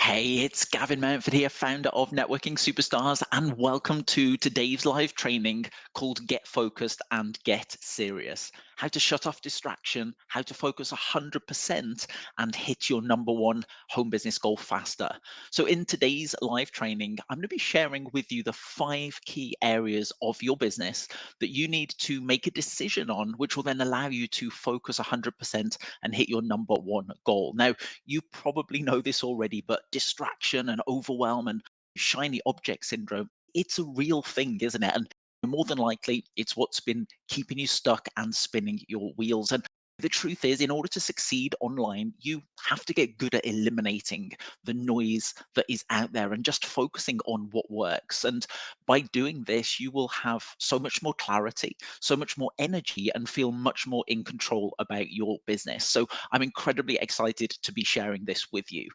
Hey, it's Gavin Mountford here, founder of Networking Superstars, and welcome to today's live training called Get Focused and Get Serious. How to shut off distraction, how to focus 100% and hit your number one home business goal faster. So, in today's live training, I'm going to be sharing with you the 5 key areas of your business that you need to make a decision on, which will then allow you to focus 100% and hit your number one goal. Now, you probably know this already, but distraction and overwhelm and shiny object syndrome, it's a real thing, isn't it? And more than likely, it's what's been keeping you stuck and spinning your wheels. And the truth is, in order to succeed online, you have to get good at eliminating the noise that is out there and just focusing on what works. And by doing this, you will have so much more clarity, so much more energy, and feel much more in control about your business. So I'm incredibly excited to be sharing this with you.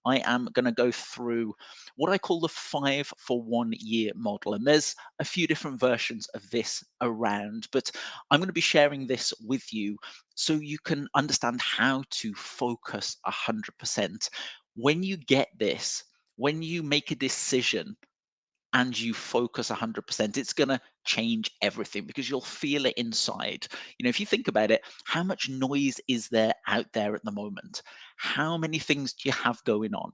I am going to go through what I call the 5 for 1 year model. And there's a few different versions of this around, but I'm going to be sharing this with you so you can understand how to focus 100%. When you get this, when you make a decision and you focus 100%, it's going to change everything because you'll feel it inside. If you think about it, how much noise is there out there at the moment? How many things do you have going on?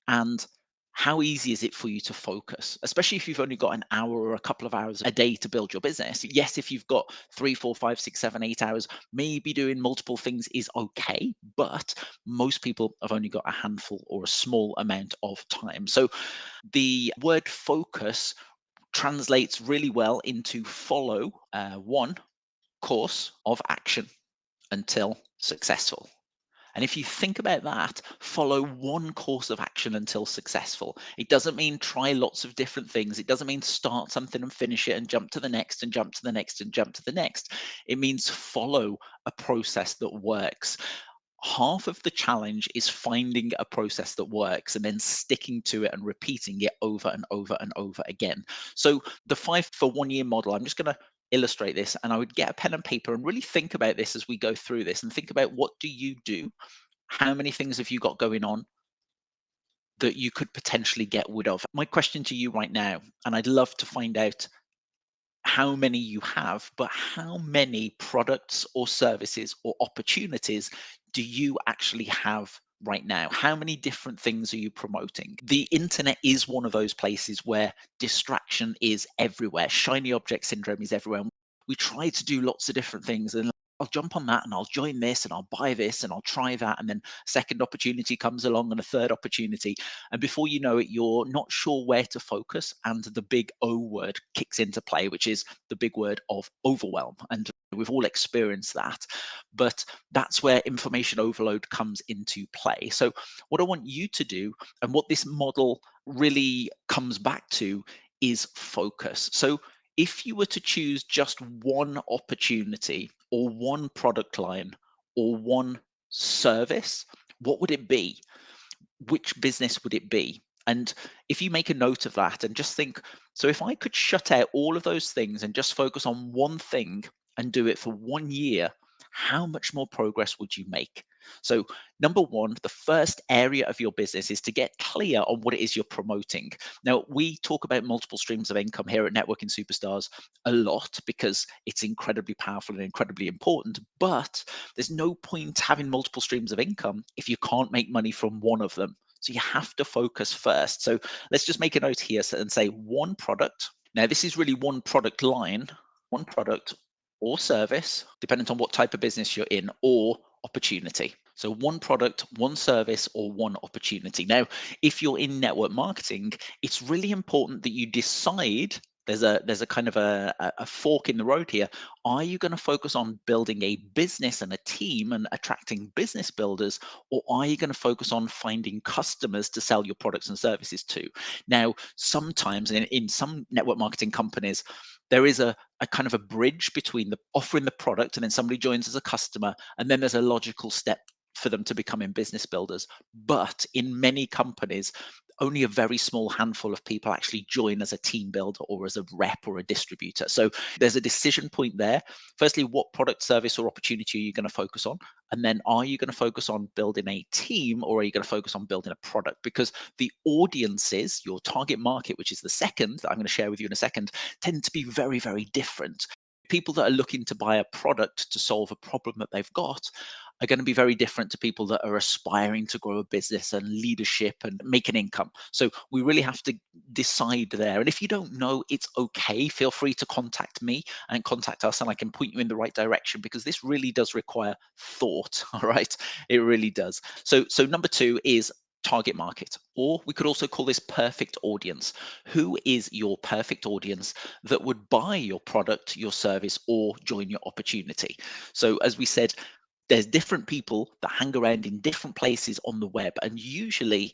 And how easy is it for you to focus, especially if you've only got an hour or a couple of hours a day to build your business? Yes, if you've got 3, 4, 5, 6, 7, 8 hours, maybe doing multiple things is okay, but most people have only got a handful or a small amount of time. So the word focus translates really well into follow one course of action until successful. And if you think about that, follow one course of action until successful. It doesn't mean try lots of different things. It doesn't mean start something and finish it and jump to the next and jump to the next and jump to the next. It means follow a process that works. Half of the challenge is finding a process that works and then sticking to it and repeating it over and over and over again. So the 5 for 1 year model, I'm just going to illustrate this, and I would get a pen and paper and really think about this as we go through this and think about, what do you do? How many things have you got going on that you could potentially get rid of? My question to you right now, and I'd love to find out how many you have, but how many products or services or opportunities do you actually have right now? How many different things are you promoting? The internet is one of those places where distraction is everywhere. Shiny object syndrome is everywhere. We try to do lots of different things, and I'll jump on that and I'll join this and I'll buy this and I'll try that. And then a second opportunity comes along and a third opportunity. And before you know it, you're not sure where to focus. And the big O word kicks into play, which is the big word of overwhelm. And we've all experienced that. But that's where information overload comes into play. So, what I want you to do, and what this model really comes back to, is focus. So, if you were to choose just one opportunity or one product line or one service, what would it be? Which business would it be? And if you make a note of that and just think, so if I could shut out all of those things and just focus on one thing and do it for 1 year, how much more progress would you make? So, number one, the first area of your business is to get clear on what it is you're promoting. Now, we talk about multiple streams of income here at Networking Superstars a lot because it's incredibly powerful and incredibly important. But there's no point having multiple streams of income if you can't make money from one of them. So you have to focus first. So let's just make a note here and say one product. Now, this is really one product line, one product or service, depending on what type of business you're in, or opportunity. So one product, one service, or one opportunity. Now, if you're in network marketing, it's really important that you decide. There's a kind of a fork in the road here. Are you going to focus on building a business and a team and attracting business builders, or are you going to focus on finding customers to sell your products and services to? Now, sometimes in some network marketing companies, there is a kind of a bridge between the offering the product and then somebody joins as a customer, and then there's a logical step for them to becoming business builders. But in many companies, only a very small handful of people actually join as a team builder or as a rep or a distributor. So there's a decision point there. Firstly, what product, service, or opportunity are you going to focus on? And then are you going to focus on building a team, or are you going to focus on building a product? Because the audiences, your target market, which is the second that I'm going to share with you in a second, tend to be very, very different. People that are looking to buy a product to solve a problem that they've got are going to be very different to people that are aspiring to grow a business and leadership and make an income. So we really have to decide there. And if you don't know, it's okay. Feel free to contact me and contact us, and I can point you in the right direction, because this really does require thought. All right. It really does. So number two is target market, or we could also call this perfect audience. Who is your perfect audience that would buy your product, your service, or join your opportunity? So as we said, there's different people that hang around in different places on the web, and usually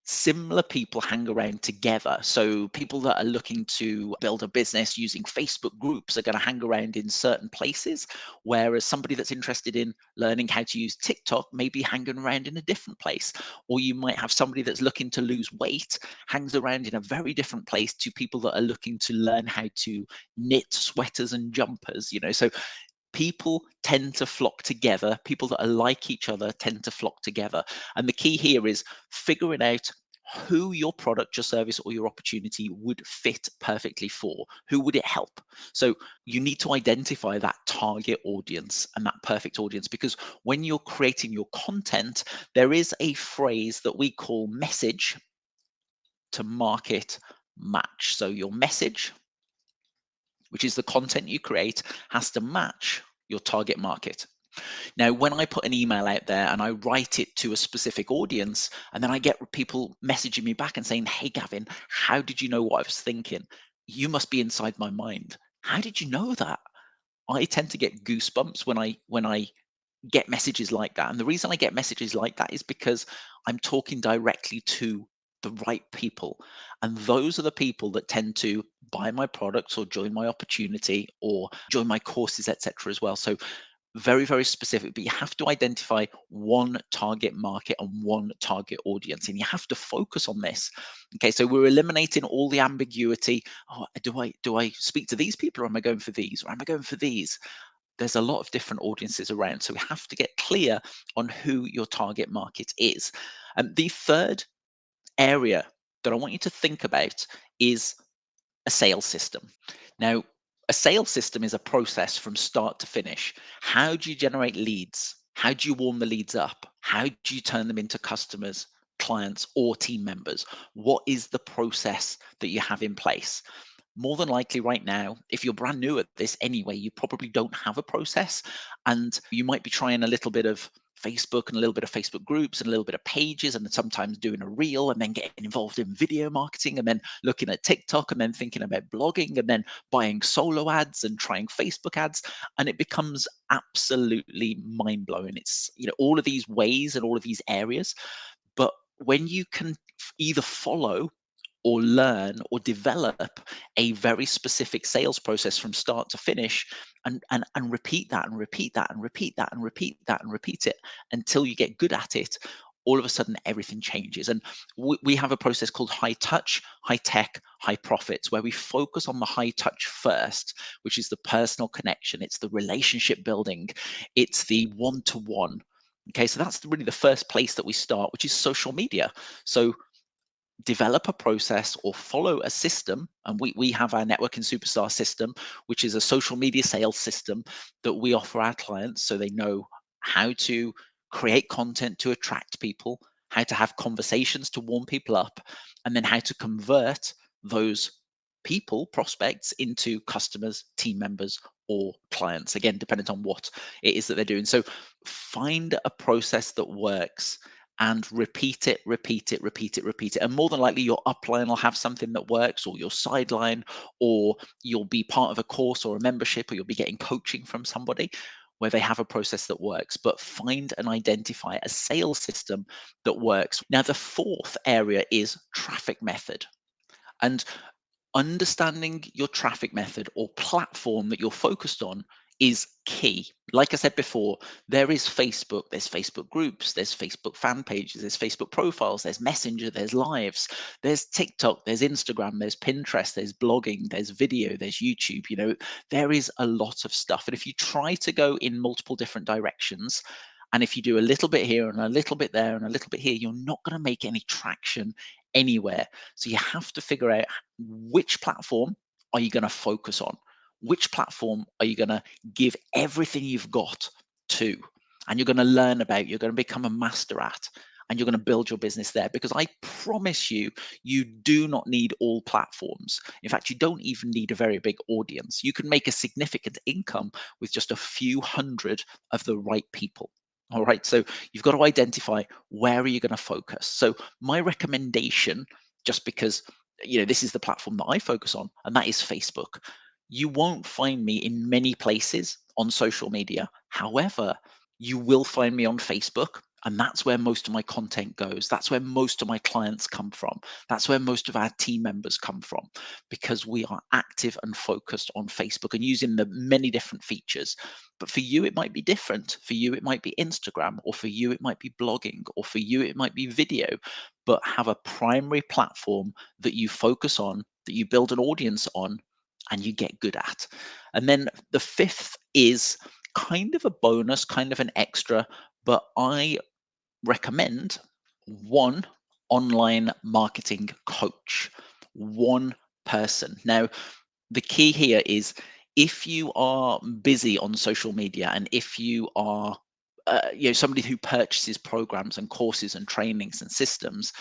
similar people hang around together. So people that are looking to build a business using Facebook groups are going to hang around in certain places, whereas somebody that's interested in learning how to use TikTok may be hanging around in a different place. Or you might have somebody that's looking to lose weight hangs around in a very different place to people that are looking to learn how to knit sweaters and jumpers. So people tend to flock together. People that are like each other tend to flock together. And the key here is figuring out who your product, your service, or your opportunity would fit perfectly for. Who would it help? So you need to identify that target audience and that perfect audience, because when you're creating your content, there is a phrase that we call message to market match. So your message, which is the content you create, has to match your target market. Now, when I put an email out there and I write it to a specific audience, and then I get people messaging me back and saying, "Hey, Gavin, how did you know what I was thinking? You must be inside my mind. How did you know that?" I tend to get goosebumps when I get messages like that. And the reason I get messages like that is because I'm talking directly to the right people. And those are the people that tend to buy my products or join my opportunity or join my courses, etc. as well. So very, very specific, but you have to identify one target market and one target audience, and you have to focus on this. Okay, so we're eliminating all the ambiguity. Oh, do I speak to these people, or am I going for these, or am I going for these? There's a lot of different audiences around, so we have to get clear on who your target market is. And the third area that I want you to think about is a sales system. Now, a sales system is a process from start to finish. How do you generate leads? How do you warm the leads up? How do you turn them into customers, clients, or team members? What is the process that you have in place? More than likely right now, if you're brand new at this anyway, you probably don't have a process, and you might be trying a little bit of Facebook and a little bit of Facebook groups and a little bit of pages, and then sometimes doing a reel, and then getting involved in video marketing, and then looking at TikTok, and then thinking about blogging, and then buying solo ads and trying Facebook ads. And it becomes absolutely mind blowing. It's, all of these ways and all of these areas. But when you can either follow or learn or develop a very specific sales process from start to finish, and repeat that and repeat that and repeat that and repeat that and repeat it until you get good at it, all of a sudden everything changes. And we have a process called high touch, high tech, high profits, where we focus on the high touch first, which is the personal connection, it's the relationship building, it's the one to one. Okay, so that's really the first place that we start, which is social media. So develop a process or follow a system, and we have our networking superstar system, which is a social media sales system that we offer our clients, so they know how to create content to attract people, how to have conversations to warm people up, and then how to convert those people, prospects, into customers, team members, or clients, again depending on what it is that they're doing. So find a process that works and repeat it, repeat it, repeat it, repeat it. And more than likely, your upline will have something that works, or your sideline, or you'll be part of a course or a membership, or you'll be getting coaching from somebody where they have a process that works. But find and identify a sales system that works. Now, the fourth area is traffic method. And understanding your traffic method or platform that you're focused on is key. Like I said before, there is Facebook, there's Facebook groups, there's Facebook fan pages, there's Facebook profiles, there's Messenger, there's lives, there's TikTok, there's Instagram, there's Pinterest, there's blogging, there's video, there's YouTube. There is a lot of stuff. And if you try to go in multiple different directions, and if you do a little bit here and a little bit there and a little bit here, you're not going to make any traction anywhere. So you have to figure out which platform are you going to focus on? Which platform are you going to give everything you've got to? And you're going to learn about, you're going to become a master at, and you're going to build your business there. Because I promise you, you do not need all platforms. In fact, you don't even need a very big audience. You can make a significant income with just a few hundred of the right people. All right. So you've got to identify where are you going to focus. So my recommendation, just because this is the platform that I focus on, and that is Facebook. You won't find me in many places on social media. However, you will find me on Facebook, and that's where most of my content goes. That's where most of my clients come from. That's where most of our team members come from, because we are active and focused on Facebook and using the many different features. But for you, it might be different. For you, it might be Instagram, or for you, it might be blogging, or for you, it might be video. But have a primary platform that you focus on, that you build an audience on, and you get good at. And then the fifth is kind of a bonus, kind of an extra, but I recommend one online marketing coach, one person. Now, the key here is, if you are busy on social media, and if you are somebody who purchases programs and courses and trainings and systems,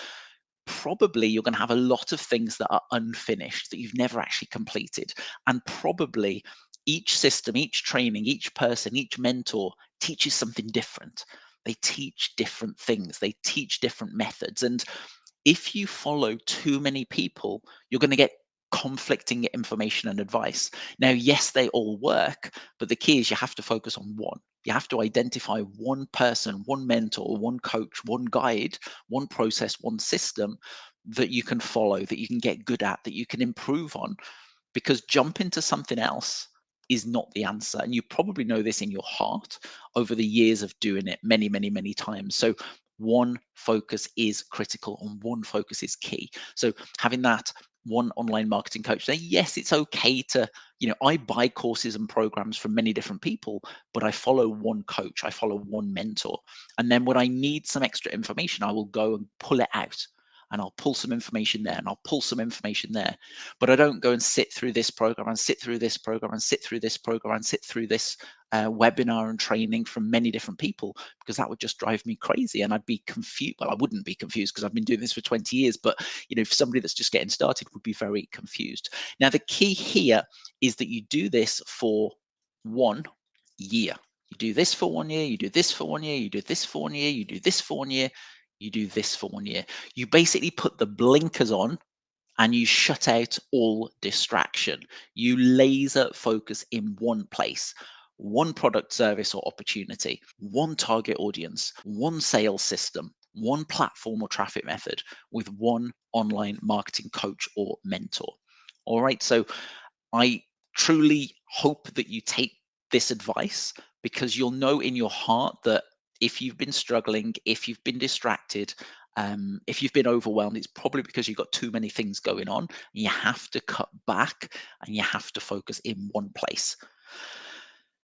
probably you're going to have a lot of things that are unfinished that you've never actually completed. And probably each system, each training, each person, each mentor teaches something different. They teach different things, they teach different methods. And if you follow too many people, you're going to get conflicting information and advice. Now, yes, they all work, but the key is you have to focus on one. You have to identify one person, one mentor, one coach, one guide, one process, one system that you can follow, that you can get good at, that you can improve on, because jump into something else is not the answer. And you probably know this in your heart over the years of doing it many, many, many times. So one focus is critical and one focus is key. So having that one online marketing coach, now, yes, it's okay to, I buy courses and programs from many different people, but I follow one coach, I follow one mentor. And then when I need some extra information, I will go and pull it out, and I'll pull some information there, and I'll pull some information there. But I don't go and sit through this program and sit through this program and sit through this program and sit through this webinar and training from many different people, because that would just drive me crazy and I'd be confused. Well, I wouldn't be confused because I've been doing this for 20 years, but for somebody that's just getting started would be very confused. Now, the key here is that you do this for 1 year. You do this for 1 year, you do this for 1 year, you do this for 1 year, you do this for 1 year, you do this for 1 year. You basically put the blinkers on and you shut out all distraction. You laser focus in one place, one product, service, or opportunity, one target audience, one sales system, one platform or traffic method, with one online marketing coach or mentor. All right. So I truly hope that you take this advice, because you'll know in your heart that if you've been struggling, if you've been distracted, if you've been overwhelmed, it's probably because you've got too many things going on. You have to cut back and you have to focus in one place.